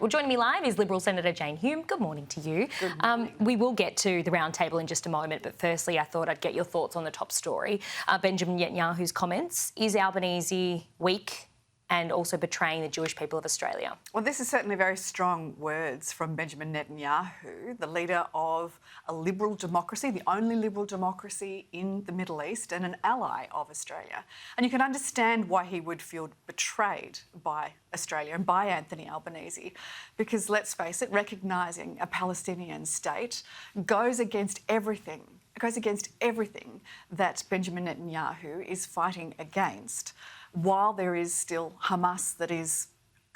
Well, joining me live is Liberal Senator Jane Hume. Good morning to you. Good morning. We will get to the roundtable in just a moment, but firstly, I thought I'd get your thoughts on the top story. Benjamin Netanyahu's comments. Is Albanese weak and also betraying the Jewish people of Australia? Well, this is certainly very strong words from Benjamin Netanyahu, the leader of a liberal democracy, the only liberal democracy in the Middle East and an ally of Australia. And you can understand why he would feel betrayed by Australia and by Anthony Albanese, because let's face it, recognising a Palestinian state goes against everything that Benjamin Netanyahu is fighting against. While there is still Hamas that is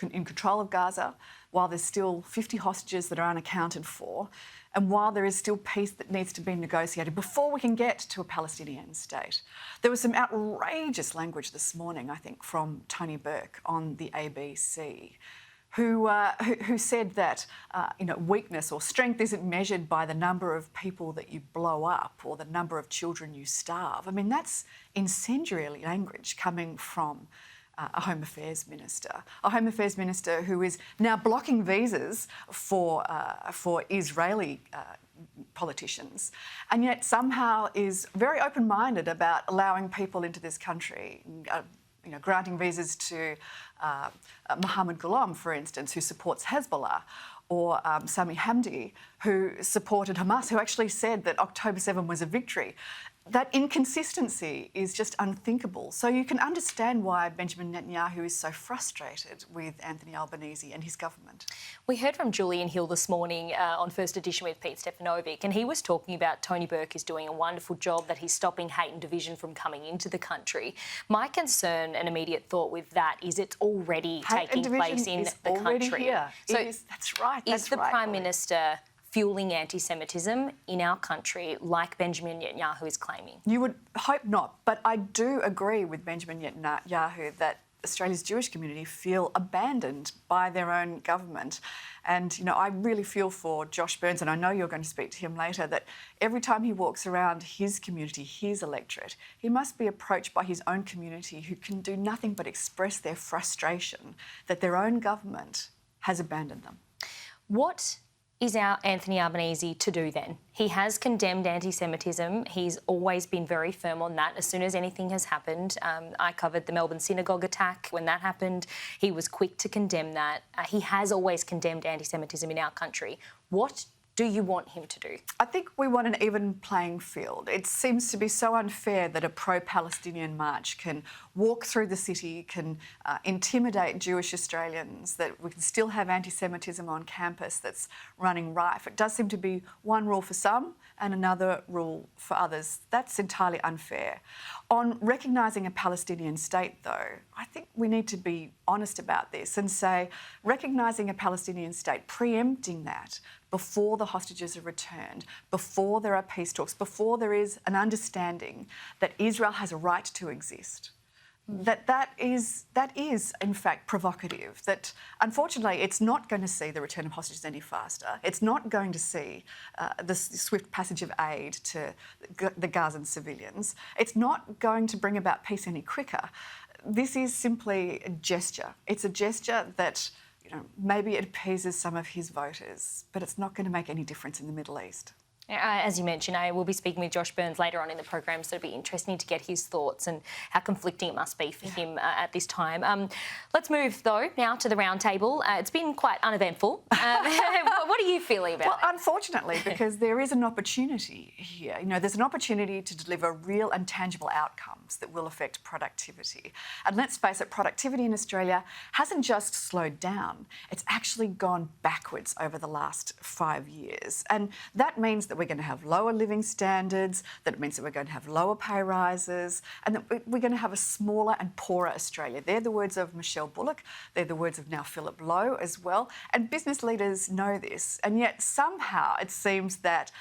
in control of Gaza, while there's still 50 hostages that are unaccounted for, and while there is still peace that needs to be negotiated before we can get to a Palestinian state. There was some outrageous language this morning, I think, from Tony Burke on the ABC, who said that weakness or strength isn't measured by the number of people that you blow up or the number of children you starve. I mean, that's incendiary language coming from a Home Affairs Minister who is now blocking visas for Israeli politicians, and yet somehow is very open-minded about allowing people into this country. Granting visas to Mohammed Ghulam, for instance, who supports Hezbollah, or Sami Hamdi, who supported Hamas, who actually said that October 7 was a victory. That inconsistency is just unthinkable. So you can understand why Benjamin Netanyahu is so frustrated with Anthony Albanese and his government. We heard from Julian Hill this morning on First Edition with Pete Stefanovic, and he was talking about Tony Burke is doing a wonderful job, that he's stopping hate and division from coming into the country. My concern and immediate thought with that is it's already taking place in the country. Here. So that's right. Is the Prime Minister fueling anti-Semitism in our country like Benjamin Netanyahu is claiming? You would hope not, but I do agree with Benjamin Netanyahu that Australia's Jewish community feel abandoned by their own government. And, I really feel for Josh Burns, and I know you're going to speak to him later, that every time he walks around his community, his electorate, he must be approached by his own community who can do nothing but express their frustration that their own government has abandoned them. What is our Anthony Albanese to do then? He has condemned anti-Semitism. He's always been very firm on that. As soon as anything has happened, I covered the Melbourne synagogue attack. When that happened, he was quick to condemn that. He has always condemned anti-Semitism in our country. What do you want him to do? I think we want an even playing field. It seems to be so unfair that a pro-Palestinian march can walk through the city, can intimidate Jewish Australians, that we can still have anti-Semitism on campus that's running rife. It does seem to be one rule for some and another rule for others. That's entirely unfair. On recognising a Palestinian state, though, I think we need to be honest about this and say recognising a Palestinian state, preempting that before the hostages are returned, before there are peace talks, before there is an understanding that Israel has a right to exist. That is in fact provocative, that unfortunately it's not going to see the return of hostages any faster. It's not going to see the swift passage of aid to the Gazan civilians. It's not going to bring about peace any quicker. This is simply a gesture. It's a gesture that maybe it appeases some of his voters, but it's not going to make any difference in the Middle East. As you mentioned, I will be speaking with Josh Burns later on in the program, so it'll be interesting to get his thoughts and how conflicting it must be for him at this time. Let's move, though, now to the roundtable. It's been quite uneventful. What are you feeling about it? Well, unfortunately, because there is an opportunity here. There's an opportunity to deliver real and tangible outcomes that will affect productivity. And let's face it, productivity in Australia hasn't just slowed down. It's actually gone backwards over the last 5 years. And that means that we're going to have lower living standards, that it means that we're going to have lower pay rises, and that we're going to have a smaller and poorer Australia. They're the words of Michelle Bullock. They're the words of now Philip Lowe as well. And business leaders know this. And yet somehow it seems that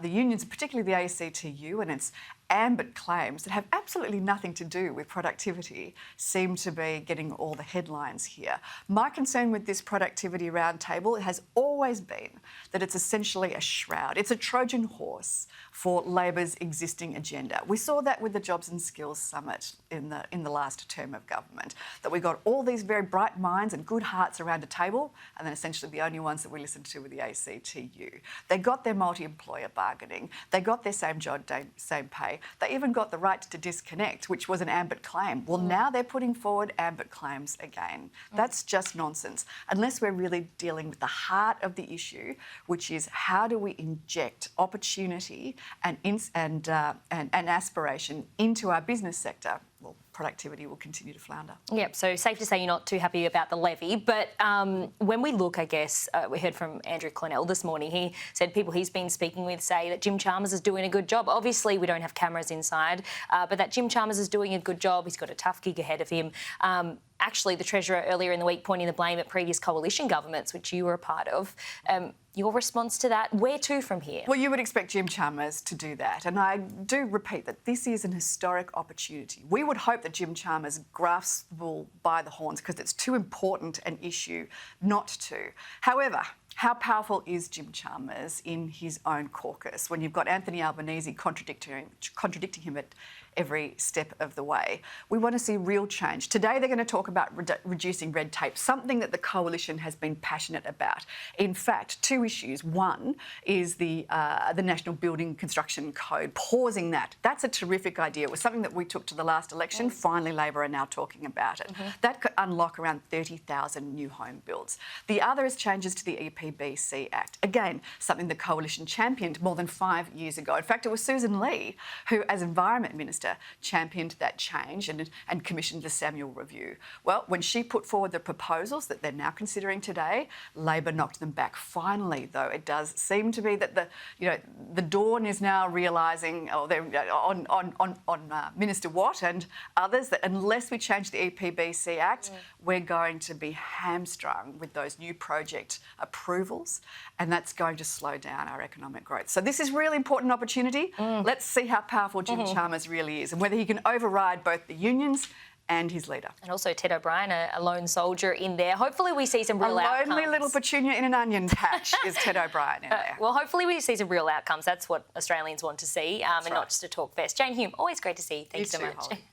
the unions, particularly the ACTU and its ambit claims that have absolutely nothing to do with productivity seem to be getting all the headlines here. My concern with this productivity roundtable has always been that it's essentially a shroud. It's a Trojan horse for Labor's existing agenda. We saw that with the Jobs and Skills Summit in the last term of government, that we got all these very bright minds and good hearts around a table, and then essentially the only ones that we listened to were the ACTU. They got their multi-employer bargaining. They got their same job, same pay. They even got the right to disconnect, which was an ambit claim. Well, now they're putting forward ambit claims again. That's just nonsense. Unless we're really dealing with the heart of the issue, which is how do we inject opportunity and aspiration into our business sector, well, productivity will continue to flounder. Yep, so safe to say you're not too happy about the levy. But when we look, I guess, we heard from Andrew Clennell this morning. He said people he's been speaking with say that Jim Chalmers is doing a good job. Obviously, we don't have cameras inside, but that Jim Chalmers is doing a good job. He's got a tough gig ahead of him. Actually, the Treasurer earlier in the week pointing the blame at previous coalition governments, which you were a part of. Your response to that, where to from here? Well, you would expect Jim Chalmers to do that. And I do repeat that this is an historic opportunity. We would hope that Jim Chalmers grasps the bull by the horns because it's too important an issue not to. However, how powerful is Jim Chalmers in his own caucus when you've got Anthony Albanese contradicting him at every step of the way? We want to see real change. Today they're going to talk about reducing red tape, something that the coalition has been passionate about. In fact, two issues. One is the National Building Construction Code, pausing that. That's a terrific idea. It was something that we took to the last election. Finally, Labor are now talking about it. That could unlock around 30,000 new home builds. The other is changes to the EPBC Act. Again, something the coalition championed more than 5 years ago. In fact, it was Susan Lee who, as Environment Minister, championed that change and commissioned the Samuel Review. Well, when she put forward the proposals that they're now considering today, Labor knocked them back. Finally, though, it does seem to be that the Dawn is now realising, or they're on Minister Watt and others, that unless we change the EPBC Act, we're going to be hamstrung with those new project approvals, and that's going to slow down our economic growth. So this is a really important opportunity. Let's see how powerful Jim Chalmers really is and whether he can override both the unions and his leader. And also Ted O'Brien, a lone soldier in there. Hopefully we see some real outcomes. A lonely little petunia in an onion patch is Ted O'Brien in there. Well, hopefully we see some real outcomes. That's what Australians want to see, and not just a talk fest. Jane Hume, always great to see you. Thanks so much. Holly.